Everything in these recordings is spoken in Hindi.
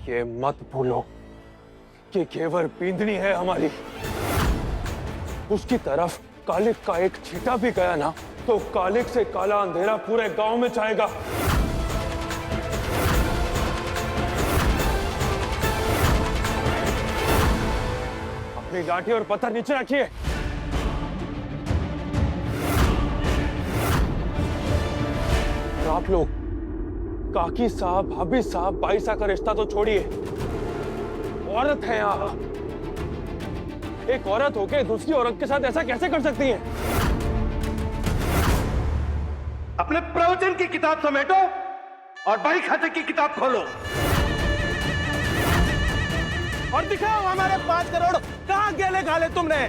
ये मत भूलो कि घेवर बींदनी है हमारी। उसकी तरफ कालिक का एक छींटा भी गया ना तो कालिक से काला अंधेरा पूरे गांव में छाएगा। अपनी लाठी और पत्थर नीचे रखिए। आप लोग काकी साहब, भाभी साहब, बाई साहब का रिश्ता तो छोड़िए, औरत हैं आप। एक औरत होके दूसरी औरत के साथ ऐसा कैसे कर सकती हैं? अपने प्रवचन की किताब समेटो और बही खाते की किताब खोलो और दिखाओ हमारे 5 करोड़ कहां गेले गाले तुमने।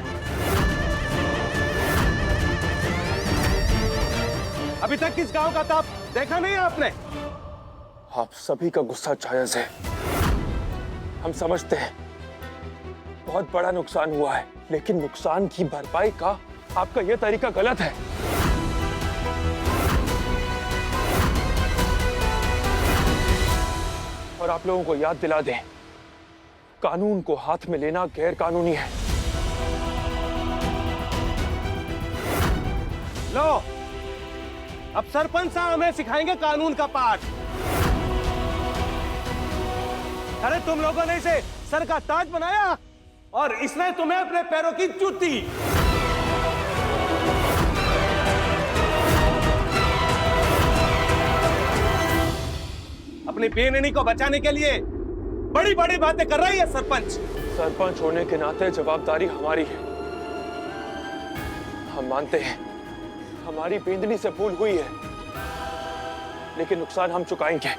अभी तक किस गांव का ताप देखा नहीं आपने? आप सभी का गुस्सा जायज है, हम समझते हैं बहुत बड़ा नुकसान हुआ है, लेकिन नुकसान की भरपाई का आपका यह तरीका गलत है। और आप लोगों को याद दिला दें, कानून को हाथ में लेना गैर कानूनी है। लो, अब सरपंच साहब हमें सिखाएंगे कानून का पाठ। अरे तुम लोगों ने इसे सर का ताज बनाया और इसने तुम्हें अपने पैरों की जूती। अपनी बेननी को बचाने के लिए बड़ी बड़ी बातें कर रही है सरपंच। सरपंच होने के नाते जवाबदारी हमारी है। हम मानते हैं हमारी बेंदनी से भूल हुई है, लेकिन नुकसान हम चुकाएंगे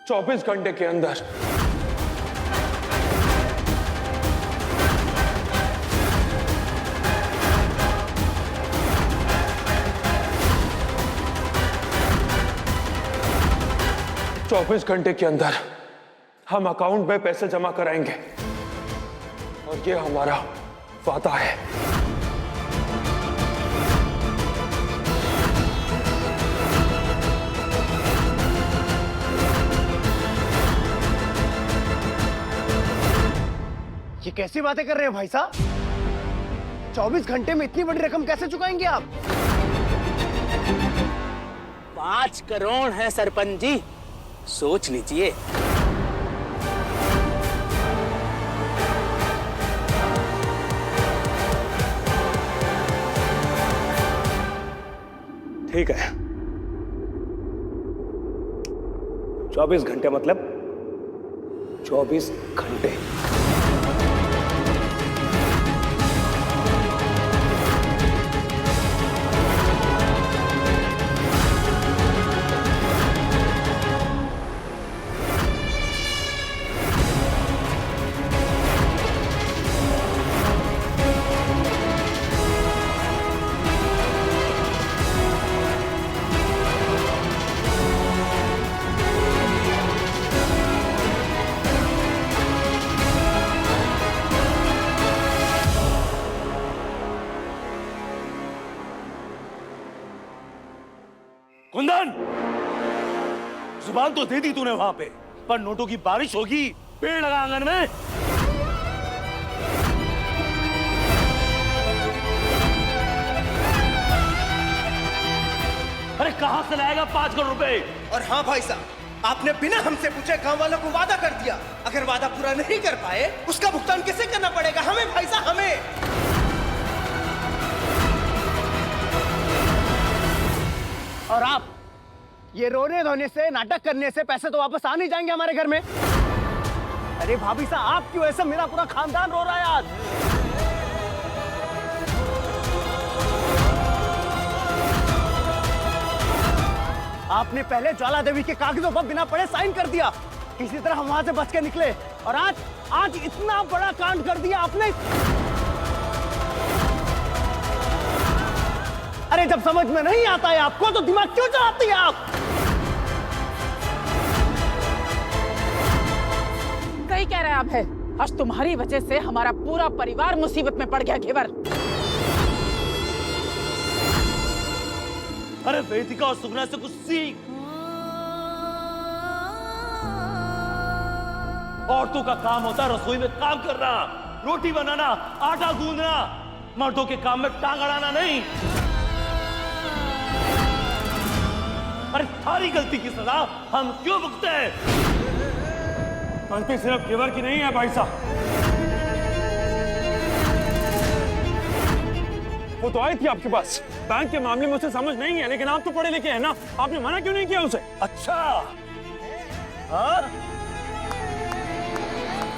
24 घंटे के अंदर। चौबीस घंटे के अंदर हम अकाउंट में पैसे जमा कराएंगे और ये हमारा वादा है। ये कैसी बातें कर रहे हैं भाई साहब? 24 घंटे में इतनी बड़ी रकम कैसे चुकाएंगे आप? 5 करोड़ है सरपंच जी, सोच लीजिए। ठीक है, 24 घंटे मतलब 24 घंटे। कुंदन, जुबान तो दे दी तूने वहां पे, पर नोटों की बारिश होगी, पेड़ लगा आंगन में। अरे कहां से लाएगा 5 करोड़ रुपए? और हाँ भाई साहब, आपने बिना हमसे पूछे गांव वालों को वादा कर दिया। अगर वादा पूरा नहीं कर पाए, उसका भुगतान किसे करना पड़ेगा? हमें भाई साहब, हमें। और आप ये रोने धोने से, नाटक करने से पैसे तो वापस आ नहीं जाएंगे हमारे घर में। अरे भाभी साहब, आप क्यों ऐसा? मेरा पूरा खानदान रो रहा है आज। आपने पहले ज्वाला देवी के कागजों पर बिना पढ़े साइन कर दिया, किसी तरह हम वहां से बच के निकले, और आज इतना बड़ा कांड कर दिया आपने। अरे जब समझ में नहीं आता है आपको तो दिमाग क्यों चलाती है आप? सही कह रहे हैं आप है। आज तुम्हारी वजह से हमारा पूरा परिवार मुसीबत में पड़ गया घेवर। अरे वेदिका और सुगना से कुछ सीख। औरतों का काम होता है रसोई में काम करना, रोटी बनाना, आटा गूंदना, मर्दों के काम में टांग अड़ाना नहीं। अरे थारी गलती की सजा हम क्यों भुगते हैं? गलती सिर्फ घेवर की नहीं है भाई साहब। वो तो आई थी आपके पास, बैंक के मामले में उसे समझ नहीं है, लेकिन आप तो पढ़े लिखे हैं ना, आपने मना क्यों नहीं किया उसे? अच्छा, हाँ?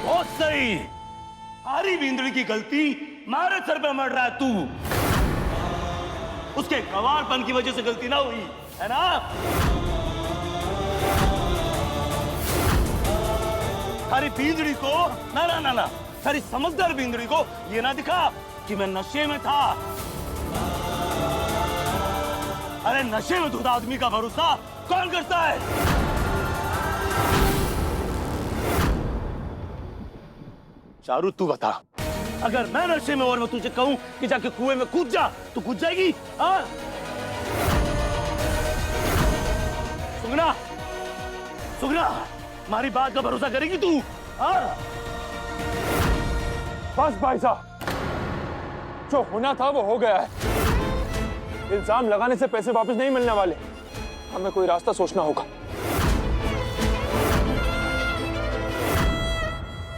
बहुत सही। हारी बिंदड़ी की गलती मारे सर पे मर रहा है तू। उसके गवारपन की वजह से गलती ना हुई है ना? सारी बिंदड़ी को ना ना ना ना सारी समझदार बिंदड़ी को ये ना दिखा कि मैं नशे में था। अरे नशे में धुत आदमी का भरोसा कौन करता है? चारू तू बता, अगर मैं नशे में और मैं तुझे कहूं कि जाके कुएं में कूद जा, तो कूद जाएगी? हाँ? सुगना, सुगना, हमारी बात का भरोसा करेगी तू? हाँ? बस भाई साहब, जो होना था वो हो गया है। इल्जाम लगाने से पैसे वापस नहीं मिलने वाले, हमें कोई रास्ता सोचना होगा।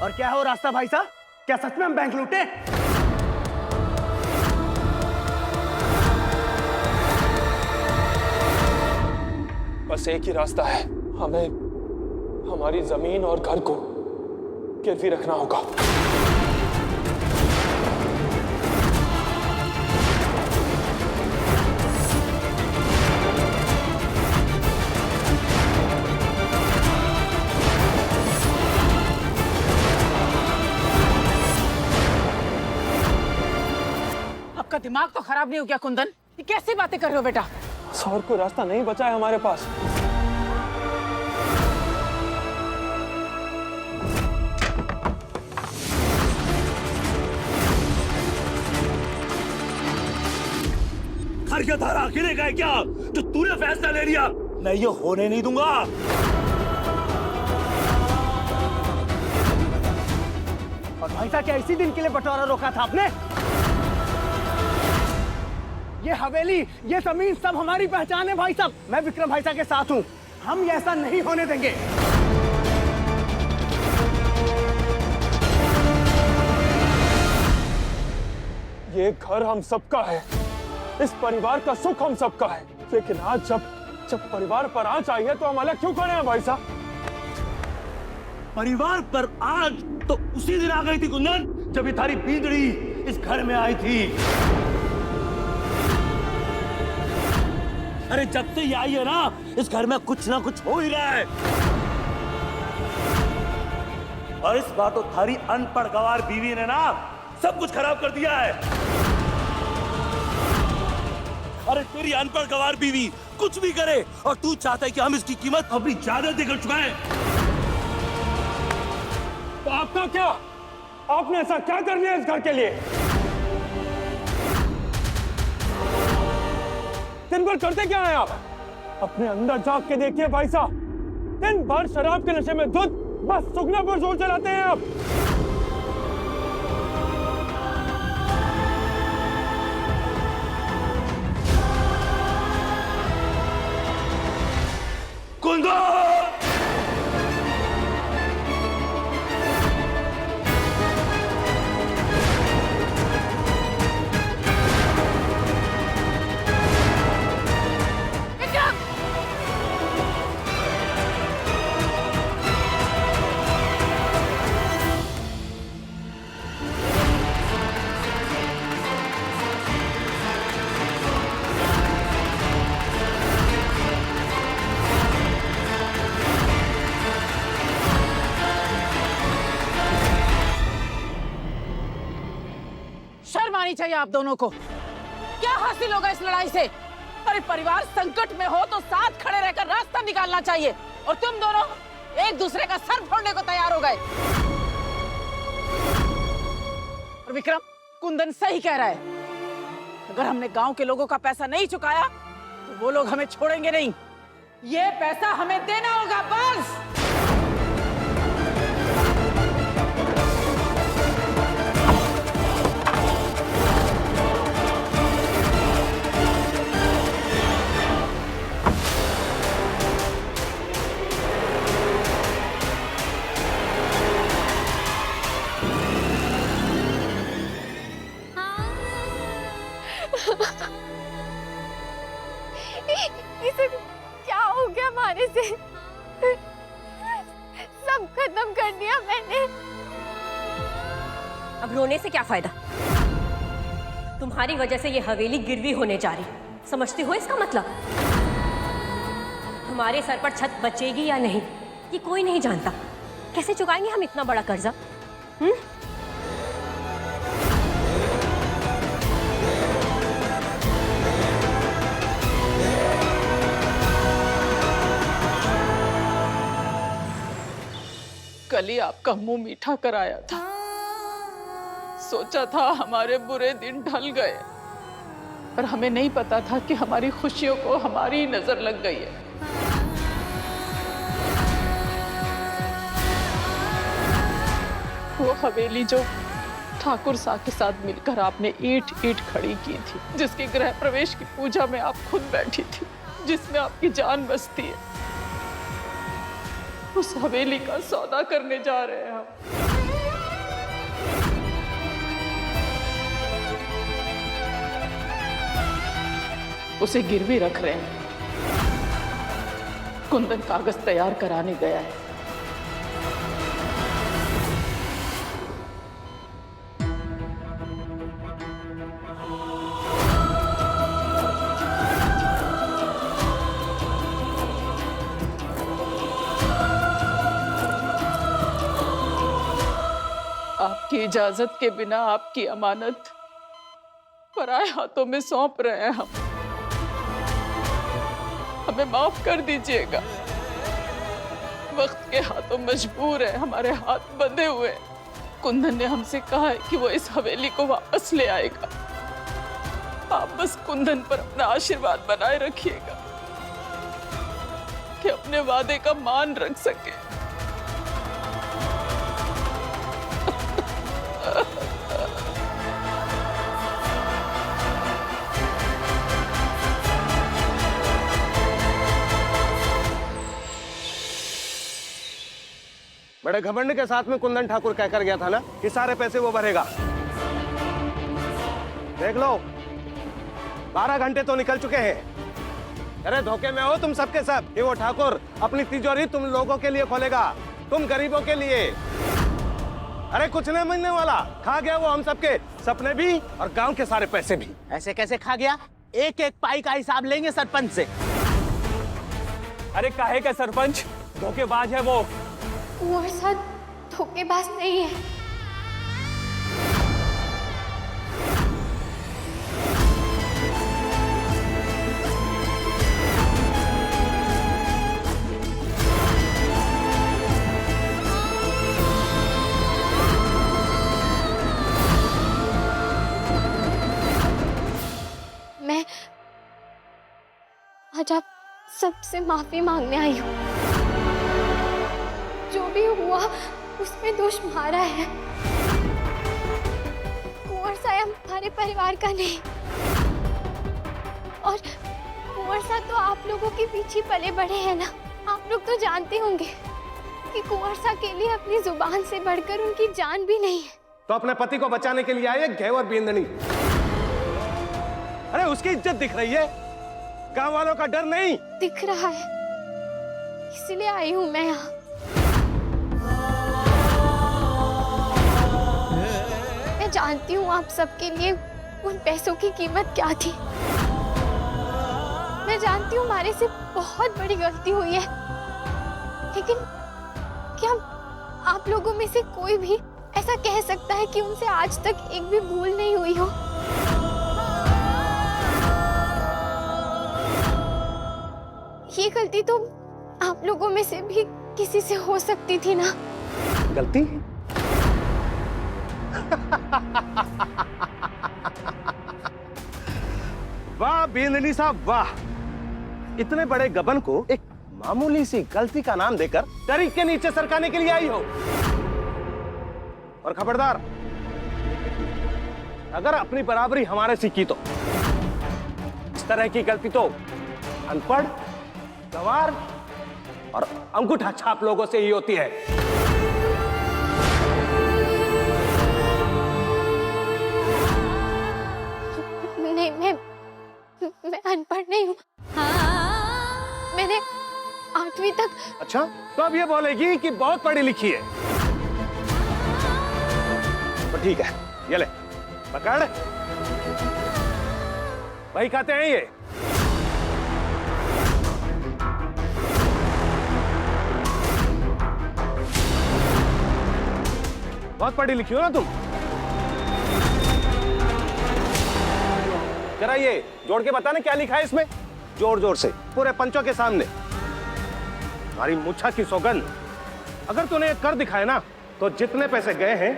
और क्या है वो रास्ता भाई साहब? क्या सच में हम बैंक लूटे? बस एक ही रास्ता है, हमें हमारी जमीन और घर को गिरवी रखना होगा। आपका दिमाग तो खराब नहीं हो गया कुंदन? ये कैसी बातें कर रहे हो बेटा? और कोई रास्ता नहीं बचा है हमारे पास। घर का धारा अकेले का है क्या जो तूने फैसला ले लिया? मैं ये होने नहीं दूंगा। और भाई साहब क्या इसी दिन के लिए बंटवारा रोका था आपने? ये हवेली, ये जमीन सब हमारी पहचान है भाई साहब। मैं विक्रम भाई साहब के साथ हूं, हम ये ऐसा नहीं होने देंगे। ये घर हम सबका है, इस परिवार का सुख हम सबका है, लेकिन आज जब परिवार पर आंच आई है तो हम अलग क्यों खड़े हैं भाई साहब? परिवार पर आज तो उसी दिन आ गई थी कुंदन, जब ये थारी बिंदड़ी इस घर में आई थी। अरे जब से ये आई है ना, इस घर में कुछ ना कुछ हो ही रहा है। और इस बात तो थारी अनपढ़ गवार बीवी ने ना सब कुछ खराब कर दिया है। अरे तेरी अनपढ़ गवार बीवी कुछ भी करे और तू चाहता है कि हम इसकी कीमत अपनी ज्यादा देकर चुकाएं। तो आपका क्या? आपने ऐसा क्या कर लिया इस घर के लिए? दिन भर करते क्या हैं आप? अपने अंदर झांक के देखिए भाई साहब, दिन भर शराब के नशे में धुत बस सुगना पर जोर चलाते हैं आप। कुंदन! शर्म आनी चाहिए आप दोनों को। क्या हासिल होगा इस लड़ाई से? अरे परिवार संकट में हो तो साथ खड़े रहकर रास्ता निकालना चाहिए, और तुम दोनों एक दूसरे का सर फोड़ने को तैयार हो गए। और विक्रम, कुंदन सही कह रहा है, अगर हमने गांव के लोगों का पैसा नहीं चुकाया तो वो लोग हमें छोड़ेंगे नहीं। ये पैसा हमें देना होगा बस। खत्म कर दिया मैंने। अब रोने से क्या फायदा? तुम्हारी वजह से ये हवेली गिरवी होने जा रही, समझती हो इसका मतलब? हमारे सर पर छत बचेगी या नहीं ये कोई नहीं जानता। कैसे चुकाएंगे हम इतना बड़ा कर्जा? कल ही आपका मुंह मीठा कराया था, सोचा था हमारे बुरे दिन ढल गए, पर हमें नहीं पता था कि हमारी खुशियों को हमारी ही नजर लग गई है। वो हवेली जो ठाकुर साहब के साथ मिलकर आपने ईंट ईंट खड़ी की थी, जिसके गृह प्रवेश की पूजा में आप खुद बैठी थी, जिसमें आपकी जान बसती है, उस हवेली का सौदा करने जा रहे हैं हम। उसे गिरवी रख रहे हैं। कुंदन कागज तैयार कराने गया है। आपकी इजाजत के बिना आपकी अमानत पराए हाथों में सौंप रहे हैं हम। हमें माफ कर दीजिएगा। वक्त के हाथों मजबूर है, हमारे हाथ बंधे हुए हैं। कुंदन ने हमसे कहा है कि वो इस हवेली को वापस ले आएगा। आप बस कुंदन पर अपना आशीर्वाद बनाए रखिएगा कि अपने वादे का मान रख सके। बड़े घमंड के साथ में कुंदन ठाकुर कहकर गया था ना कि सारे पैसे वो भरेगा। देख लो 12 घंटे तो निकल चुके हैं। अरे धोखे में हो तुम सबके सब कि वो ठाकुर अपनी तिजोरी तुम लोगों के लिए खोलेगा, तुम गरीबों के लिए। अरे कुछ नहीं मिलने वाला, खा गया वो हम सबके सपने भी और गांव के सारे पैसे भी। ऐसे कैसे खा गया? एक एक पाई का हिसाब लेंगे सरपंच से। अरे काहे का सरपंच, धोखेबाज है वो। कुंवर साहब धोखेबाज नहीं है। मैं आज आप सबसे माफी मांगने आई हूँ। जो भी हुआ उसमें दोष हमारा है। कुंवर साहब हमारे परिवार का नहीं, और कुंवर साहब तो आप लोगों के पीछे पले बड़े हैं ना। आप लोग तो जानते होंगे कि कुंवर साहब के लिए अपनी जुबान से बढ़कर उनकी जान भी नहीं है। तो अपने पति को बचाने के लिए आए घेवर बींदनी। अरे उसकी इज्जत दिख रही है, गांव वालों का डर नहीं दिख रहा है, इसलिए आई हूं मैं यहाँ। मैं जानती हूँ आप सबके लिए उन पैसों की कीमत क्या थी। मैं जानती हूँ हमारे से बहुत बड़ी गलती हुई है, लेकिन क्या आप लोगों में से कोई भी ऐसा कह सकता है कि उनसे आज तक एक भी भूल नहीं हुई हो? ये गलती तो आप लोगों में से भी किसी से हो सकती थी ना। गलती? वाह बींदनी साहब वाह, इतने बड़े गबन को एक मामूली सी गलती का नाम देकर दरी के नीचे सरकाने के लिए आई हो। और खबरदार, अगर अपनी बराबरी हमारे से की तो इस तरह की गलती तो अनपढ़, गंवार और अंगूठा छाप लोगों से ही होती है। नहीं, मैं अनपढ़ नहीं हूँ। 8वीं तक। अच्छा, तो अब ये बोलेगी कि बहुत पढ़ी लिखी है। तो ठीक है, ये ले पकड़। वही खाते हैं ये। बहुत पढ़ी लिखी हो ना तुम। जरा ये जोड़ के बता ना क्या लिखा है इसमें, जोर जोर से पूरे पंचों के सामने। हमारी मुच्छा की सौगंध, अगर तूने ये कर दिखाए ना तो जितने पैसे गए हैं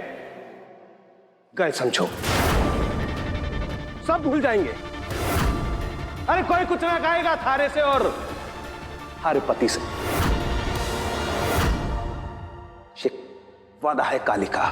गए समझो, सब भूल जाएंगे। अरे कोई कुछ ना खाएगा थारे से और थारे पति से। वादा है कालिका।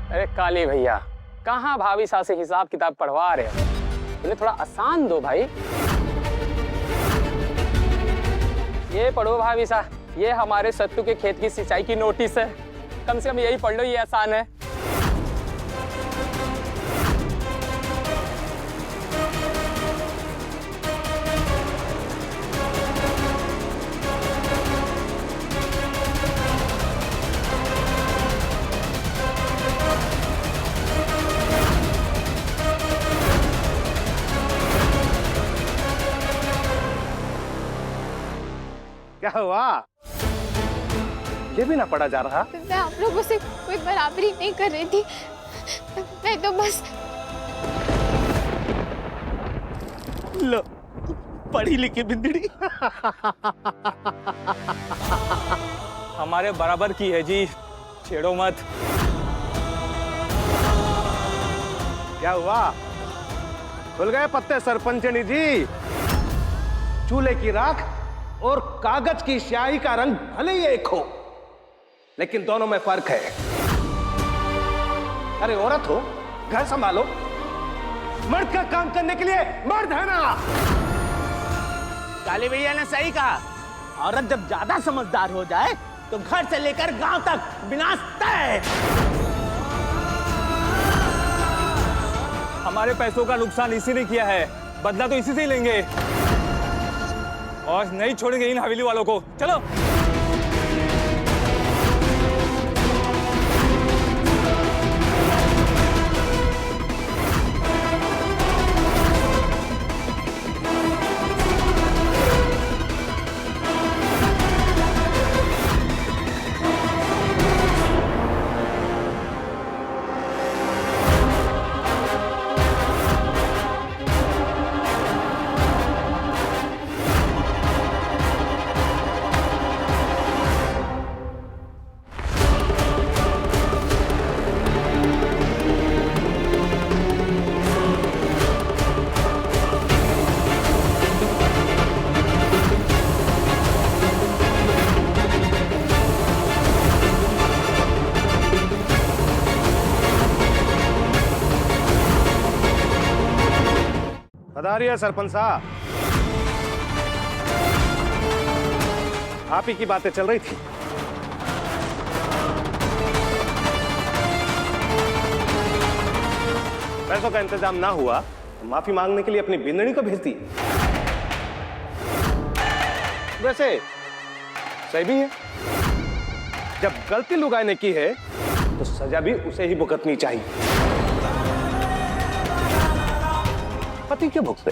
अरे काली भैया, कहाँ भाभी साहब से हिसाब किताब पढ़वा रहे हो? उन्हें थोड़ा आसान दो भाई। ये पढ़ो भाभी साहब, ये हमारे सत्तू के खेत की सिंचाई की नोटिस है। कम से कम यही पढ़ लो, ये आसान है। क्या हुआ? ये भी ना पढ़ा जा रहा? मैं आप लोगों से कोई बराबरी नहीं कर रही थी, मैं तो बस। लो, पढ़ी लिखी बिंदड़ी। हमारे बराबर की है जी, छेड़ो मत। क्या हुआ? खुल गए पत्ते सरपंचनी जी। चूल्हे की राख और कागज की स्याही का रंग भले ही एक हो, लेकिन दोनों में फर्क है। अरे औरत हो, घर संभालो। मर्द का काम करने के लिए मर्द है ना। काली भैया ने सही कहा, औरत जब ज्यादा समझदार हो जाए तो घर से लेकर गांव तक विनाश तय। हमारे पैसों का नुकसान इसी ने किया है, बदला तो इसी से ही लेंगे और नहीं छोड़ेंगे इन हवेली वालों को। चलो। पधारिए सरपंच साहब। आप ही की बातें चल रही थी। पैसों का इंतजाम ना हुआ तो माफी मांगने के लिए अपनी बिंदनी को भेज दी। वैसे सही भी है, जब गलती लुगाई ने की है तो सजा भी उसे ही भुगतनी चाहिए। पति क्यों भुगते?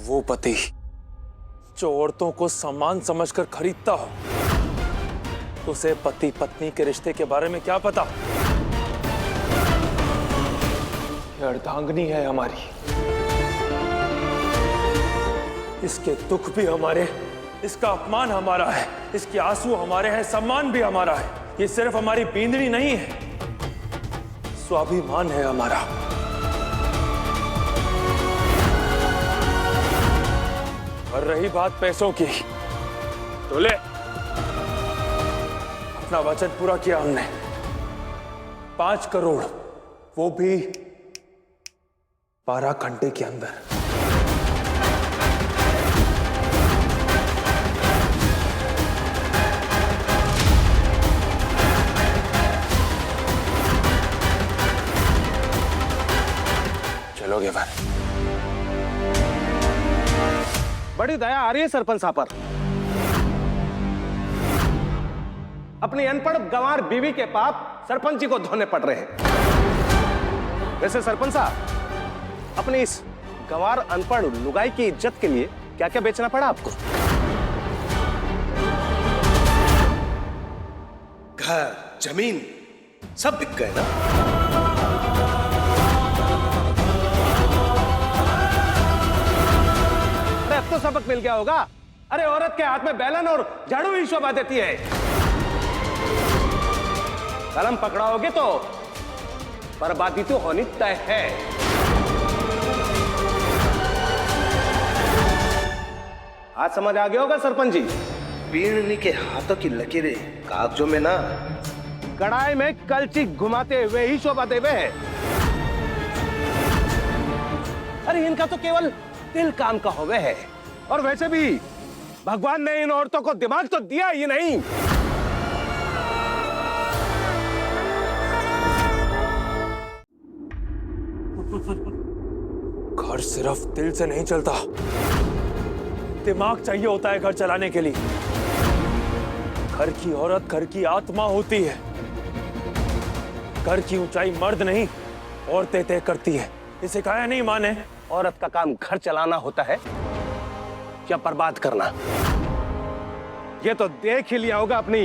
वो पति जो औरतों को सामान समझकर खरीदता हो, उसे पति पत्नी के रिश्ते के बारे में क्या पता? ये अर्धांगिनी है हमारी, इसके दुख भी हमारे, इसका अपमान हमारा है, इसके आंसू हमारे हैं, सम्मान भी हमारा है। ये सिर्फ हमारी बींदड़ी नहीं है, स्वाभिमान है हमारा। और रही बात पैसों की, तो ले, अपना वचन पूरा किया हमने। 5 करोड़, वो भी 12 घंटे के अंदर। चलोगे भाई? बड़ी दया आ रही है सरपंच साहब पर। अपनी अनपढ़ गंवार बीवी के पाप सरपंच जी को धोने पड़ रहे हैं। वैसे सरपंच साहब, अपनी इस गंवार अनपढ़ लुगाई की इज्जत के लिए क्या क्या बेचना पड़ा आपको? घर, जमीन सब बिक गए ना? अरे अब तो सबक मिल गया होगा। अरे औरत के हाथ में बैलन और झाड़ू ही शोभा देती है। कलम पकड़ाओगे तो बर्बादी तो होनी तय है। आज समझ आ गया होगा सरपंच जी। बीड़नी के हाथों की लकीरें कागजों में ना, कड़ाई में कलची घुमाते हुए ही शोभा देवे है। अरे इनका तो केवल दिल काम का होवे है। और वैसे भी भगवान ने इन औरतों को दिमाग तो दिया ही नहीं। घर सिर्फ दिल से नहीं चलता, दिमाग चाहिए होता है घर चलाने के लिए। घर की औरत घर की आत्मा होती है। घर की ऊंचाई मर्द नहीं, औरतें तय करती है। इसे काया नहीं माने? औरत का काम घर चलाना होता है या बर्बाद करना? ये तो देख ही लिया होगा अपनी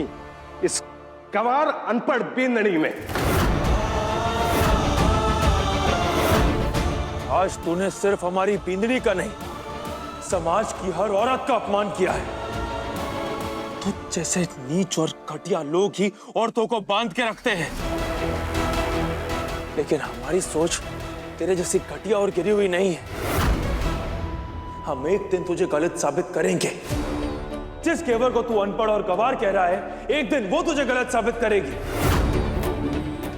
इस गंवार अनपढ़ बींदनी में। आज तूने सिर्फ हमारी बींदनी का नहीं, समाज की हर औरत का अपमान किया है। तुझ जैसे नीच और घटिया लोग ही औरतों को बांध के रखते हैं, लेकिन हमारी सोच तेरे जैसी घटिया और गिरी हुई नहीं है। हम एक दिन तुझे गलत साबित करेंगे। जिस घेवर को तू अनपढ़ और गंवार कह रहा है, एक दिन वो तुझे गलत साबित करेगी।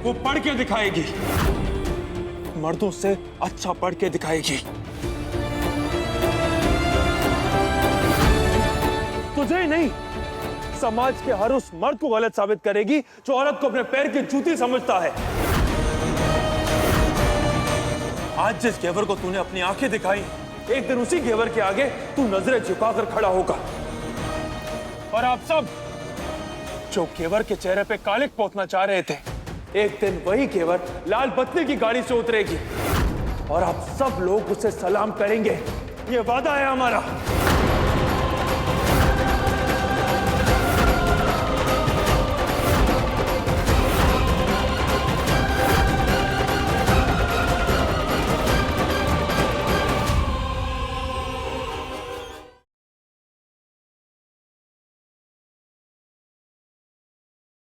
वो पढ़ के दिखाएगी, मर्दों से अच्छा पढ़ के दिखाएगी। तुझे ही नहीं, समाज के हर उस मर्द को गलत साबित करेगी जो औरत को अपने पैर की जूती समझता है। आज जिस घेवर को तूने अपनी आंखें दिखाई, एक दिन उसी घेवर के आगे तू नजरें झुकाकर खड़ा होगा। और आप सब जो घेवर के चेहरे पे कालिक पोतना चाह रहे थे, एक दिन वही घेवर लाल बत्ती की गाड़ी से उतरेगी और आप सब लोग उसे सलाम करेंगे। ये वादा है हमारा।